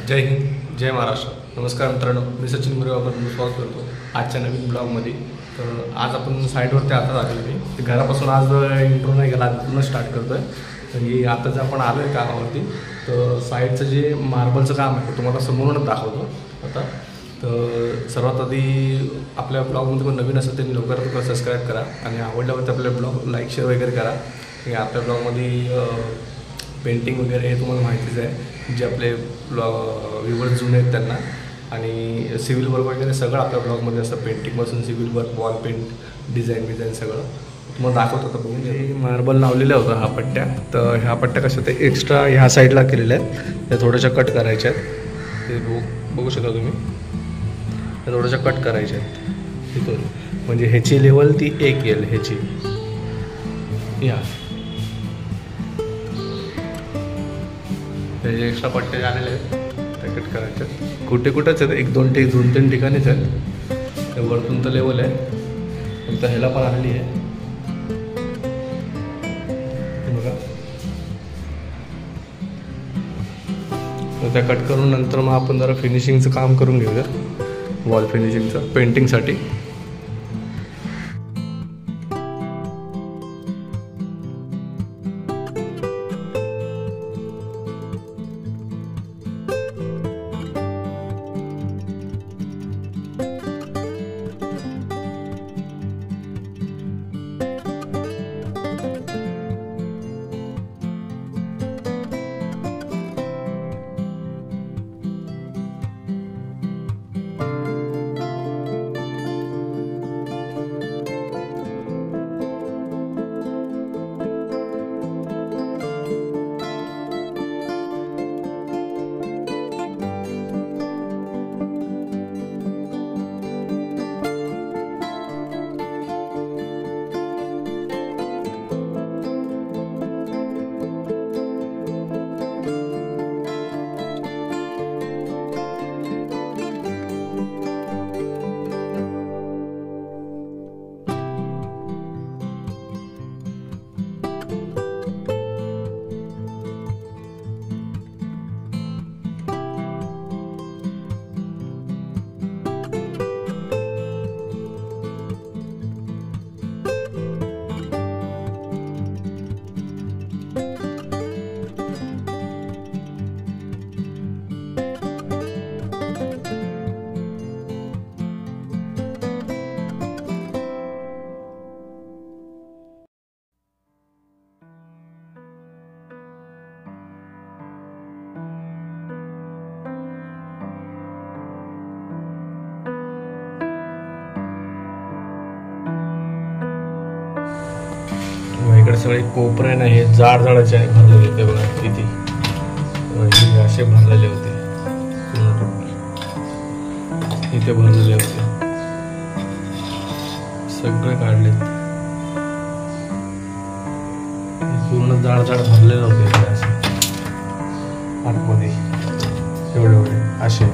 जय हिंद, जय महाराष्ट्र. नमस्कार मित्रांनो, मी सचिन मुरेगावकर तुमचं स्वागत करतो आजच्या नवीन ब्लॉगमध्ये. तर आज आपण साईटवरती आता आलेलो. मी घरापासून आज इंट्रो नाही गेला, पूर्ण स्टार्ट करतो आहे. तर ही आता जे आपण आलो आहे कामावरती, तर साईटचं जे मार्बलचं काम आहे ते तुम्हाला समोरूनच दाखवतो आता. तर सर्वात आधी आपल्या ब्लॉगमध्ये पण नवीन असेल त्यांनी लवकरात लवकर सबस्क्राईब करा आणि आवडल्यावरती आपल्या ब्लॉग लाईक शेअर वगैरे करा. आणि आपल्या ब्लॉगमध्ये पेंटिंग वगैरे हे तुम्हाला माहितीच आहे, जे आपले व्ह्यूवर्स जुने आहेत त्यांना. आणि सिव्हिल वर्क वगैरे सगळं आपल्या ब्लॉगमध्ये असतं, पेंटिंगपासून civil work, wall paint, design सगळं तुम्हाला दाखवतो. तर बघून जे मार्बल लावलेलं होतं ह्या पट्ट्या, तर ह्या पट्ट्या कशा ते एक्स्ट्रा ह्या साईडला केलेल्या आहेत, त्या थोड्याशा कट करायच्या आहेत. ते बघू शकता तुम्ही, त्या थोड्याशा कट करायच्या आहेत तिथून. म्हणजे ह्याची लेवल ती एक येईल ह्याची. या त्याचे एक्स्ट्रा पट्टे झालेले आहेत, त्या कट करायचे आहेत. कुठेच आहेत, एक दोन तीन ठिकाणीच आहेत. ते वरतून तर लेवल आहे, नंतर ह्याला पण आलेली आहे बघा. तर त्या कट करून नंतर मग आपण जरा फिनिशिंगचं काम करून घेऊया, वॉल फिनिशिंगचं पेंटिंगसाठी. इकडे सगळे कोपरे नाही, हे जाडचे भरलेले होते बघा किती, असे भरलेले होते, इथे भरलेले होते, सगळे काढले. पूर्ण जाड भरलेले होते इथे असे आतमध्ये, एवढे असे.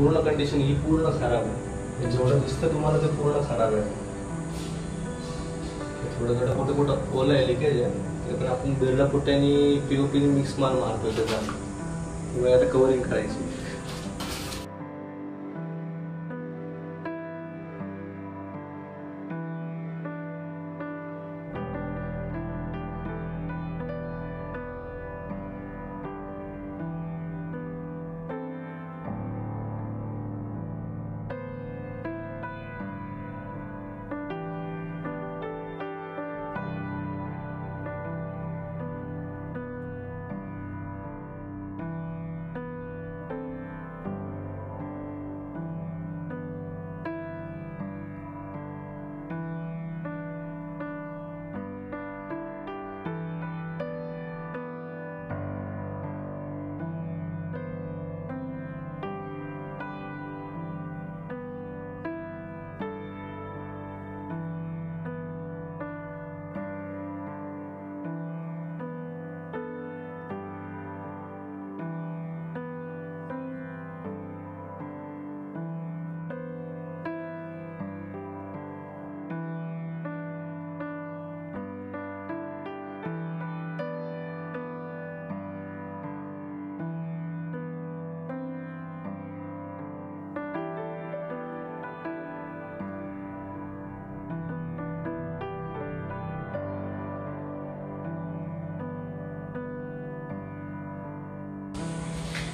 पूर्ण कंडिशन ही पूर्ण खराब आहे. जेवढं दिसतं तुम्हाला ते पूर्ण खराब आहे. थोडं थोडं कुठं कुठं ओलं आहे, लिकेज आहे. ते पण आपण बिर्ला पुट्ट्याने POP मिक्स माल मारतो त्याचा. किंवा आता कवरिंग करायची.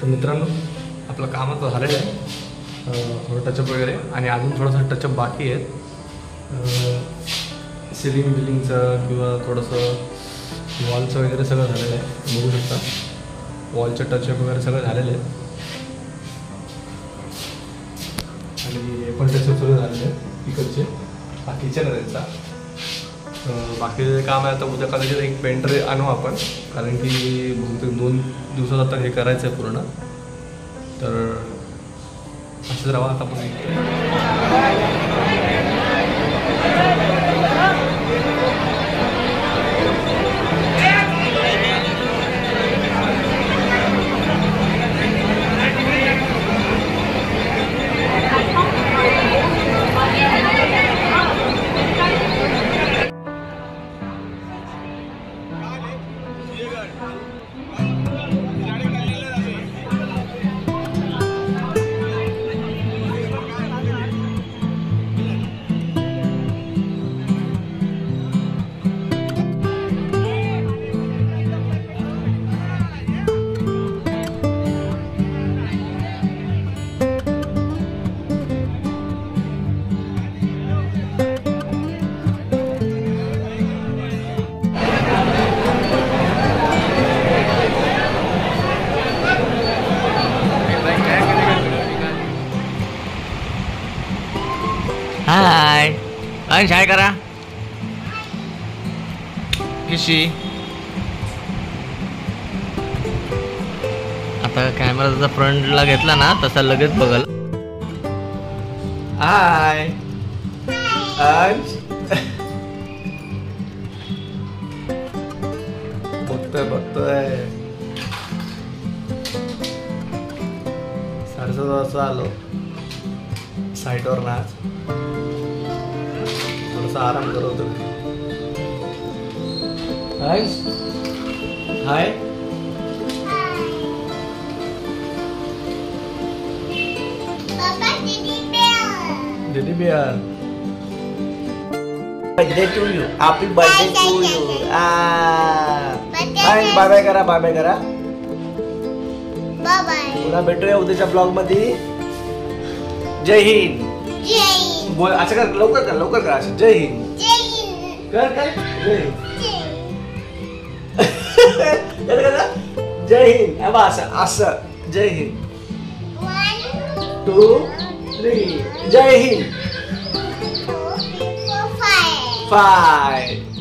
तर मित्रांनो, आपलं काम आता झालेलं आहे. थोडं टचअप वगैरे आणि अजून थोडंसं टचअप बाकी आहे. सिलिंग बिलिंगचं किंवा थोडंसं वॉलचं वगैरे सगळं झालेलं आहे. बघू शकता वॉलचं टचअप वगैरे सगळं झालेलं आहे. आणि हे पण टचअप सगळं झालेलं आहे इकडचे. हा किचन आहे त्यांचा. बाकीचं काम आहे आता उद्या कदाचित एक पेंटर आणू आपण, कारण की बहुतेक 2 दिवसात आता हे करायचं आहे पूर्ण. तर असंच राहा आता पण. हाय अंश, हाय करा. किशी आता कॅमेरा जसा फ्रंटला घेतला ना तसा लगेच बघल. हाय अंश. बघतोय 7:30 वाजता आलो साईटवर ना. थोडासा आराम करत होतो. Hi hi Teddy bear. Birthday to you. Happy birthday to you. Hi bye bye करा. बाय बाय करा. Bye bye. पुन्हा भेटूया उद्याच्या ब्लॉग मध्ये. जय हिंद. जय हिंद. बोल असं कर, लवकर कर, लवकर कर असं. जय हिंद. जय हिंद. कर काय जय हिंद. जय जय हिंद. अब असं असं जय हिंद. 1 2 3 जय हिंद. 2 3 4 5. 5